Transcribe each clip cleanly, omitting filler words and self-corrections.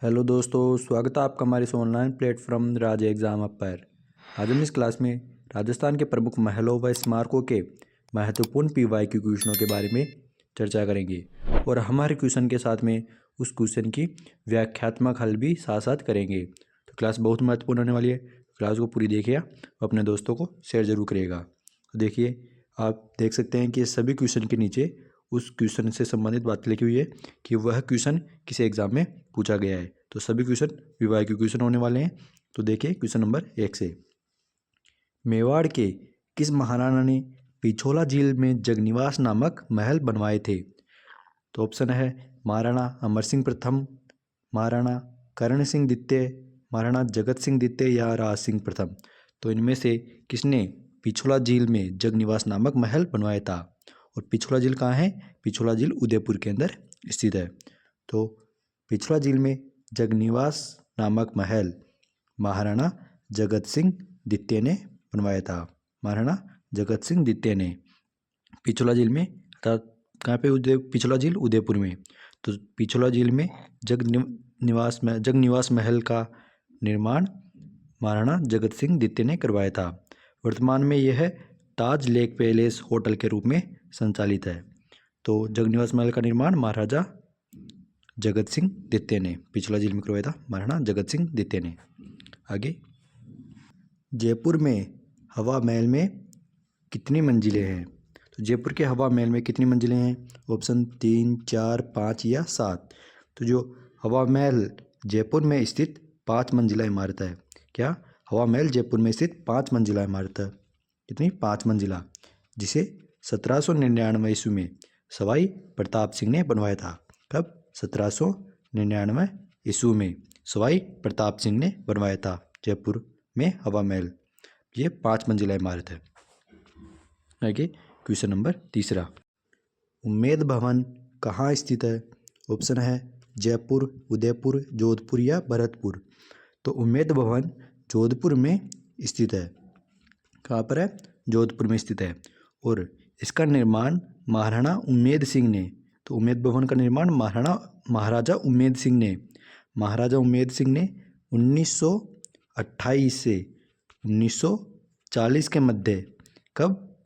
Hello दोस्तों, स्वागत है आपका हमारे इस ऑनलाइन प्लेटफॉर्म राज एग्ज़ाम अप पर। आज हम इस क्लास में राजस्थान के प्रमुख महलों व स्मारकों के महत्वपूर्ण पीवाईक्यू क्वेश्चनों के बारे में चर्चा करेंगे और हमारे क्वेश्चन के साथ में उस क्वेश्चन की व्याख्यात्मक हल भी साथ साथ करेंगे। तो क्लास बहुत महत्वपूर्ण होने वाली है। क्लास को पूरी देखिए और अपने दोस्तों को शेयर जरूर करिएगा। तो देखिए, आप देख सकते हैं कि सभी क्वेश्चन के नीचे उस क्वेश्चन से संबंधित बात लिखी हुई है कि वह क्वेश्चन किसी एग्जाम में पूछा गया है। तो सभी क्वेश्चन पीवाईक्यू क्वेश्चन होने वाले हैं। तो देखिए क्वेश्चन नंबर 1 से, मेवाड़ के किस महाराणा ने पिछोला झील में जगनिवास नामक महल बनवाए थे? तो ऑप्शन है महाराणा अमर सिंह प्रथम, महाराणा करण सिंह द्वितीय, महाराणा जगत सिंह द्वितीय या राज सिंह प्रथम। तो इनमें से किसने पिछोला झील में जगनिवास नामक महल बनवाया था? और पिछोला झील कहाँ है? पिछोला झील उदयपुर के अंदर स्थित है। तो पिछोला झील में जगनिवास नामक महल महाराणा जगत सिंह द्वितीय ने बनवाया था। महाराणा जगत सिंह द्वितीय ने पिछोला झील में, अर्थात कहाँ पे? पिछोला झील उदयपुर में। तो पिछोला झील में जगनिवास महल का निर्माण महाराणा जगत सिंह द्वितीय ने करवाया था। वर्तमान में यह ताज लेक पैलेस होटल के रूप में संचालित है। तो जगनिवास महल का निर्माण महाराजा जगत सिंह द्वितीय ने पिछला झील में करवाया था, महाराणा जगत सिंह द्वितीय ने। आगे, जयपुर में हवा महल में कितनी मंजिलें हैं? तो जयपुर के हवा महल में कितनी मंजिलें हैं? ऑप्शन 3, 4, 5 या 7। तो जो हवा महल जयपुर में स्थित 5 मंजिला इमारत है। क्या? हवा महल जयपुर में स्थित 5 मंजिला इमारत है। कितनी? 5 मंजिला, जिसे 1799 ईस्वी में सवाई प्रताप सिंह ने बनवाया था। कब? 1799 ईस्वी में सवाई प्रताप सिंह ने बनवाया था जयपुर में हवा महल। ये 5 मंजिला इमारत है। आगे क्वेश्चन नंबर 3, उम्मेद भवन कहाँ स्थित है? ऑप्शन है जयपुर, उदयपुर, जोधपुर या भरतपुर। तो उम्मेद भवन जोधपुर में स्थित है। कहाँ पर है? जोधपुर में स्थित है। और इसका निर्माण महाराणा उम्मेद सिंह ने, तो उम्मेद भवन का निर्माण महाराजा उम्मेद सिंह ने 1928 से 1940 के मध्य, कब?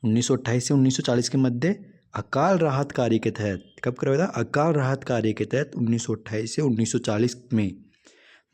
1928 से 1940 के मध्य अकाल राहत कार्य के तहत, कब करवाया था? अकाल राहत कार्य के तहत 1928 से 1940 में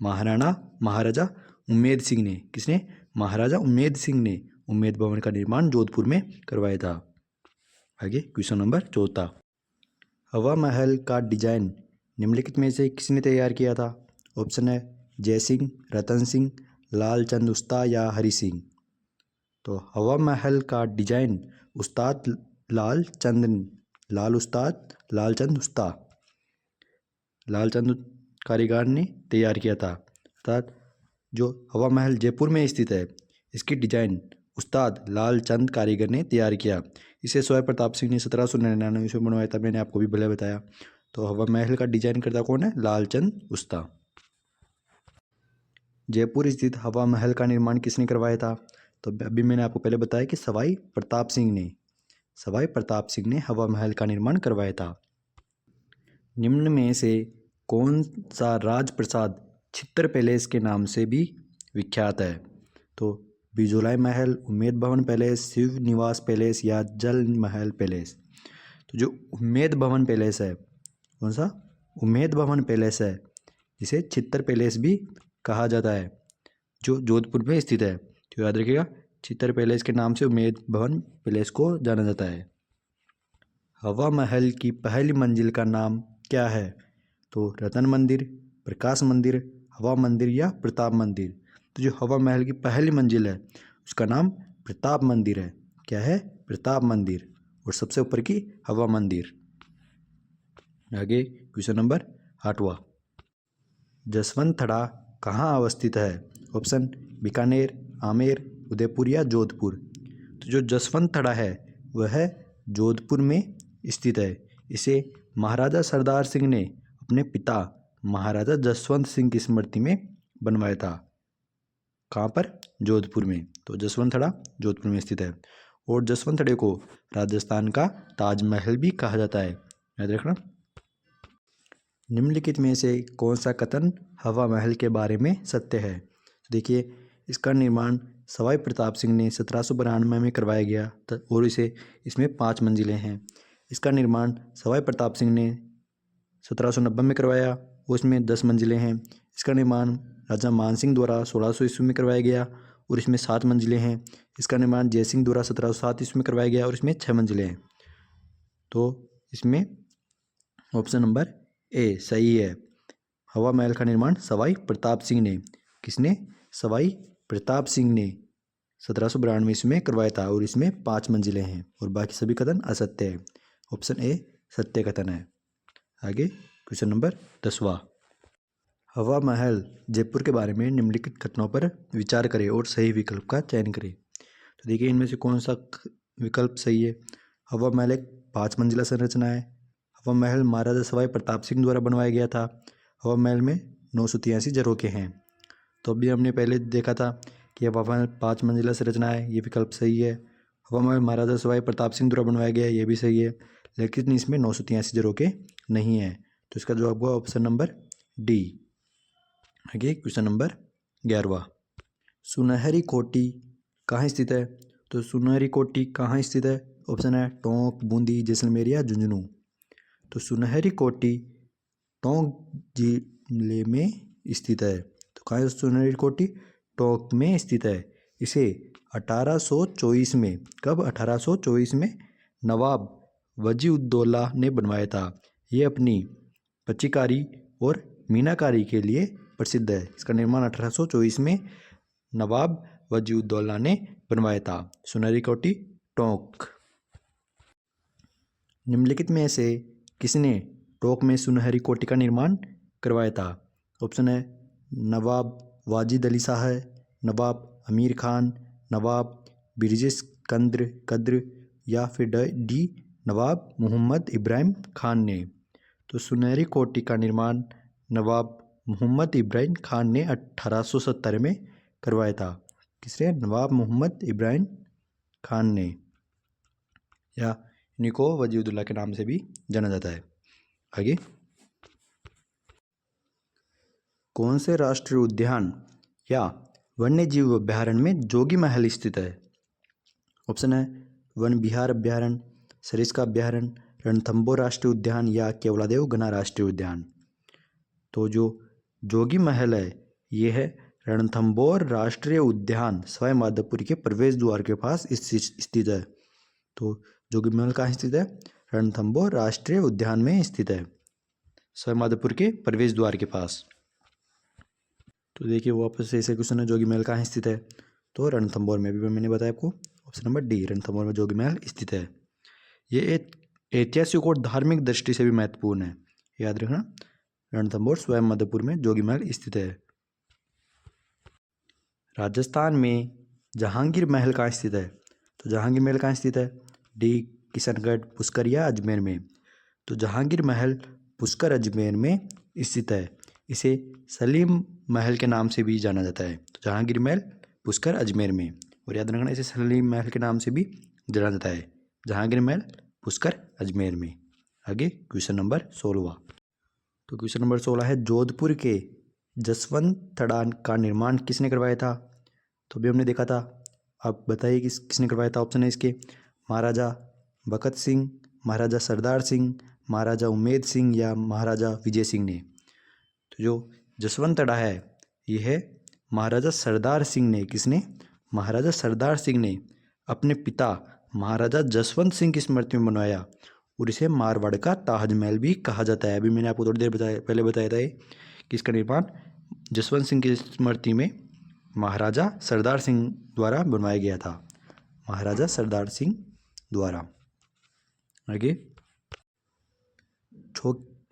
महाराजा उम्मेद सिंह ने, किसने? महाराजा उम्मेद सिंह ने उम्मेद भवन का निर्माण जोधपुर में करवाया था। आगे क्वेश्चन नंबर 4, हवा महल का डिजाइन निम्नलिखित में से किसने तैयार किया था? ऑप्शन है जय सिंह, रतन सिंह, लालचंद उस्ता या हरि सिंह। तो हवा महल का डिजाइन उस्ताद लालचंद उस्ता, लालचंद कारीगर ने तैयार किया था। अर्थात जो हवा महल जयपुर में स्थित है, इसकी डिजाइन उस्ताद लालचंद कारीगर ने तैयार किया। इसे सवाई प्रताप सिंह ने 1799 में बनवाया था। मैंने आपको भी पहले बताया। तो हवा महल का डिजाइन करता कौन है? लालचंद उस्ता। जयपुर स्थित हवा महल का निर्माण किसने करवाया था? तो अभी मैंने आपको पहले बताया कि सवाई प्रताप सिंह ने हवा महल का निर्माण करवाया था। निम्न में से कौन सा राजप्रसाद चित्तर पैलेस के नाम से भी विख्यात है? तो बिजोलाई महल, उम्मेद भवन पैलेस, शिव निवास पैलेस या जल महल पैलेस। तो जो उम्मेद भवन पैलेस है, कौन सा? उम्मेद भवन पैलेस है, जिसे चित्तर पैलेस भी कहा जाता है, जो जोधपुर में स्थित है। तो याद रखिएगा, चित्तर पैलेस के नाम से उम्मेद भवन पैलेस को जाना जाता है। हवा महल की पहली मंजिल का नाम क्या है? तो रतन मंदिर, प्रकाश मंदिर, हवा मंदिर या प्रताप मंदिर। तो जो हवा महल की पहली मंजिल है, उसका नाम प्रताप मंदिर है। क्या है? प्रताप मंदिर। और सबसे ऊपर की हवा मंदिर। आगे क्वेश्चन नंबर 8, जसवंतथड़ा कहाँ अवस्थित है? ऑप्शन बीकानेर, आमेर, उदयपुर या जोधपुर। तो जो जसवंतथड़ा है वह जोधपुर में स्थित है। इसे महाराजा सरदार सिंह ने अपने पिता महाराजा जसवंत सिंह की स्मृति में बनवाया था। कहाँ पर? जोधपुर में। तो जसवंतथड़ा जोधपुर में स्थित है। और जसवंतथड़े को राजस्थान का ताजमहल भी कहा जाता है। याद रखना। निम्नलिखित में से कौन सा कथन हवा महल के बारे में सत्य है? देखिए, इसका निर्माण सवाई प्रताप सिंह ने 1792 में करवाया गया और इसमें 5 मंजिलें हैं। इसका निर्माण सवाई प्रताप सिंह ने 1790 में करवाया, उसमें 10 मंजिलें हैं। इसका निर्माण राजा मानसिंह द्वारा 1600 ईस्वी में करवाया गया और इसमें 7 मंजिलें हैं। इसका निर्माण जयसिंह द्वारा 1707 ईस्वी में करवाया गया और इसमें 6 मंजिलें हैं। तो इसमें ऑप्शन नंबर ए सही है। हवा महल का निर्माण सवाई प्रताप सिंह ने, किसने? सवाई प्रताप सिंह ने 1792 ईस्वी में करवाया था और इसमें 5 मंजिलें हैं और बाकी सभी कथन असत्य है। ऑप्शन ए सत्य कथन है। आगे क्वेश्चन नंबर 10वां। हवा महल जयपुर के बारे में निम्नलिखित कथनों पर विचार करें और सही विकल्प का चयन करें। तो देखिए, इनमें से कौन सा विकल्प सही है? हवा महल एक 5 मंजिला संरचना है। हवा महल महाराजा सवाई प्रताप सिंह द्वारा बनवाया गया था। हवा महल में 983 झरोखे हैं। तो अभी हमने पहले देखा था कि हवा महल 5 मंजिला संरचना है, ये विकल्प सही है। हवा महल महाराजा सवाई प्रताप सिंह द्वारा बनवाया गया है, ये भी सही है, लेकिन इसमें 983 झरोखे नहीं है। तो इसका जवाब हुआ ऑप्शन नंबर डी। आगे क्वेश्चन नंबर 11वां। सुनहरी कोठी कहाँ स्थित है? तो सुनहरी कोठी कहाँ स्थित है? ऑप्शन है टोंक, बूंदी, जैसलमेर या झुंझुनू। तो सुनहरी कोठी टोंक जिले में स्थित है। तो कहाँ है सुनहरी कोठी? टोंक में स्थित है। इसे 1824 में, कब? 1824 में नवाब वजीउद्दौला ने बनवाया था। ये अपनी पच्चीकारी और मीनाकारी के लिए प्रसिद्ध है। इसका निर्माण 1824 में नवाब वजीउद्दौला ने बनवाया था। सुनहरी कोठी टोंक। निम्नलिखित में से किसने टोंक में सुनहरी कोठी का निर्माण करवाया था? ऑप्शन है नवाब वाजिद अली शाह, नवाब अमीर खान, नवाब बिरजेश कद्र या फिर डी नवाब मोहम्मद इब्राहिम खान ने। तो सुनहरी कोठी का निर्माण नवाब मोहम्मद इब्राहिम खान ने 1870 में करवाया था। किसने? नवाब मोहम्मद इब्राहिम खान ने, या इन्हीं को वजीउद्दौला के नाम से भी जाना जाता है। आगे, कौन से राष्ट्रीय उद्यान या वन्य जीव अभ्यारण्य में जोगी महल स्थित है? ऑप्शन है वन विहार अभ्यारण्य, सरिस्का अभ्यारण्य, रणथंभौर राष्ट्रीय उद्यान या केवलादेव घना राष्ट्रीय उद्यान। तो जो जोगी महल है ये है रणथंभौर राष्ट्रीय उद्यान, सवाई माधोपुर के प्रवेश द्वार के पास स्थित है। तो जोगी महल कहाँ स्थित है? रणथंभौर राष्ट्रीय उद्यान में स्थित है, सवाई माधोपुर के प्रवेश द्वार के पास। तो देखिए वापस से ऐसे क्वेश्चन है, जोगी महल कहाँ स्थित है? तो रणथंभौर में, भी मैंने बताया आपको, ऑप्शन नंबर डी, रणथंभौर में जोगी महल स्थित है। ये एक ऐतिहासिक और धार्मिक दृष्टि से भी महत्वपूर्ण है, याद रखना। रणथंभौर स्वयं माधोपुर में जोगी महल स्थित है। राजस्थान में जहांगीर महल कहाँ स्थित है? तो जहांगीर महल कहाँ स्थित है? डी किशनगढ़, पुष्कर या अजमेर में। तो जहांगीर महल पुष्कर अजमेर में स्थित है। इसे सलीम महल के नाम से भी जाना जाता है। तो जहांगीर महल पुष्कर अजमेर में, और याद रखना इसे सलीम महल के नाम से भी जाना जाता है, जहांगीर महल पुष्कर अजमेर में। आगे क्वेश्चन नंबर 16वां। तो क्वेश्चन नंबर 16 है, जोधपुर के जसवंत थड़ा का निर्माण किसने करवाया था? तो भी हमने देखा था, आप बताइए किसने करवाया था। ऑप्शन है इसके महाराजा बखत सिंह, महाराजा सरदार सिंह, महाराजा उमेद सिंह या महाराजा विजय सिंह ने। तो जो जसवंत थड़ा है ये है महाराजा सरदार सिंह ने। किसने? महाराजा सरदार सिंह ने अपने पिता महाराजा जसवंत सिंह की स्मृति में बनवाया और इसे मारवाड़ का ताजमहल भी कहा जाता है। अभी मैंने आपको थोड़ी देर पहले बताया था कि इसका निर्माण जसवंत सिंह की स्मृति में महाराजा सरदार सिंह द्वारा बनवाया गया था, महाराजा सरदार सिंह द्वारा। आगे,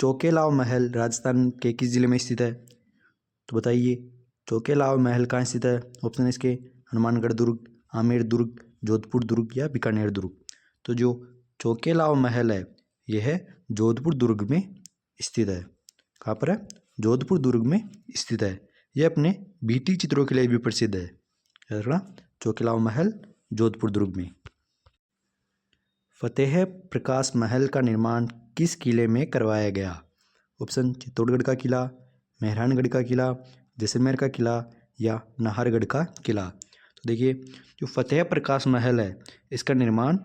चौकेलाव महल राजस्थान के किस जिले में स्थित है? तो बताइए चौकेलाव महल कहाँ स्थित है? ऑप्शन है इसके हनुमानगढ़ दुर्ग, आमेर दुर्ग, जोधपुर दुर्ग या बीकानेर दुर्ग। तो जो चौकेलाव महल है यह है जोधपुर दुर्ग में स्थित है। कहाँ पर है? जोधपुर दुर्ग में स्थित है। यह अपने भित्ति चित्रों के लिए भी प्रसिद्ध है। याद रखना, चौकेलाव महल जोधपुर दुर्ग में। फतेह प्रकाश महल का निर्माण किस किले में करवाया गया? ऑप्शन चित्तौड़गढ़ का किला, मेहरानगढ़ का किला, जैसलमेर का किला या नाहरगढ़ का किला। तो देखिए जो फतेह प्रकाश महल है इसका निर्माण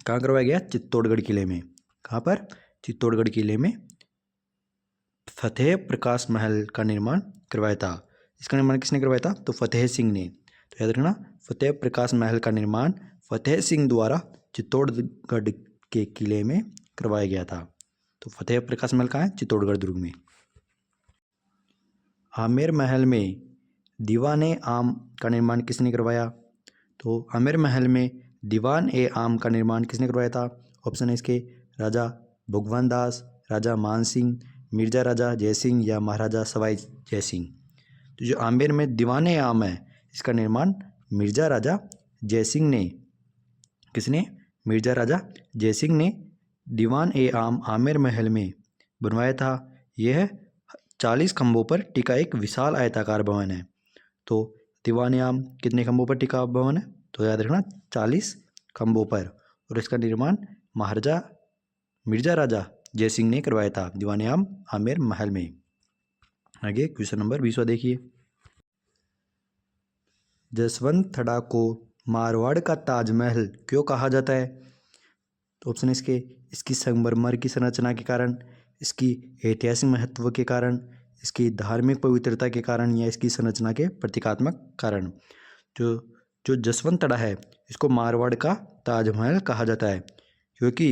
कहाँ करवाया गया? चित्तौड़गढ़ किले में। कहाँ पर? चित्तौड़गढ़ किले में फतेह प्रकाश महल का निर्माण करवाया था। इसका निर्माण किसने करवाया था? तो फतेह सिंह ने। तो याद रखना, फतेह प्रकाश महल का निर्माण फतेह सिंह द्वारा चित्तौड़गढ़ के किले में करवाया गया था। तो फतेह प्रकाश महल कहाँ है? चित्तौड़गढ़ दुर्ग में। आमेर महल में दीवान-ए आम का निर्माण किसने करवाया? तो आमेर महल में दीवान-ए-आम का निर्माण किसने करवाया था? ऑप्शन है इसके राजा भगवान दास, राजा मान सिंह, मिर्जा राजा जयसिंह या महाराजा सवाई जयसिंह। तो जो आमेर में दीवान-ए-आम है इसका निर्माण मिर्जा राजा जयसिंह ने। किसने? मिर्जा राजा जयसिंह ने दीवान-ए-आम आमेर महल में बनवाया था। यह 40 खंभों पर टिका एक विशाल आयताकार भवन है। तो दीवान-ए-आम कितने खंभों पर टिका भवन है? तो याद रखना 40 खंभों पर। और इसका निर्माण महाराजा मिर्जा राजा जयसिंह ने करवाया था दीवान-ए-आम आमेर महल में। आगे क्वेश्चन नंबर 20वां देखिए। जसवंतथड़ा को मारवाड़ का ताजमहल क्यों कहा जाता है? तो ऑप्शन इसके इसकी संगमरमर की संरचना के कारण, इसकी ऐतिहासिक महत्व के कारण, इसकी धार्मिक पवित्रता के कारण या इसकी संरचना के प्रतीकात्मक कारण। जो जसवंतथड़ा है इसको मारवाड़ का ताजमहल कहा जाता है क्योंकि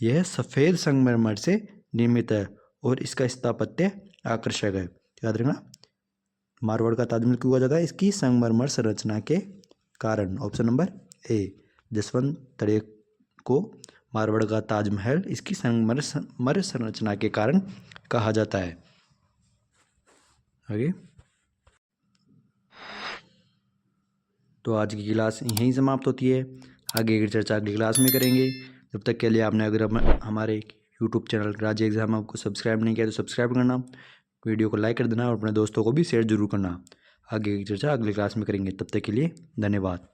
यह सफ़ेद संगमरमर से निर्मित है और इसका स्थापत्य आकर्षक है। याद रखना, मारवाड़ का ताजमहल क्यों कहा जाता है? इसकी संगमरमर संरचना के कारण। ऑप्शन नंबर ए, जसवंतथड़े को मारवाड़ का ताजमहल इसकी संगमरमर संरचना के कारण कहा जाता है। आगे तो आज की क्लास यहीं समाप्त होती है। आगे की चर्चा अगली क्लास में करेंगे। जब तक के लिए आपने अगर हमारे यूट्यूब चैनल राज्य एग्जाम आपको सब्सक्राइब नहीं किया तो सब्सक्राइब करना, वीडियो को लाइक कर देना और अपने दोस्तों को भी शेयर जरूर करना। आगे की चर्चा अगली क्लास में करेंगे। तब तक के लिए धन्यवाद।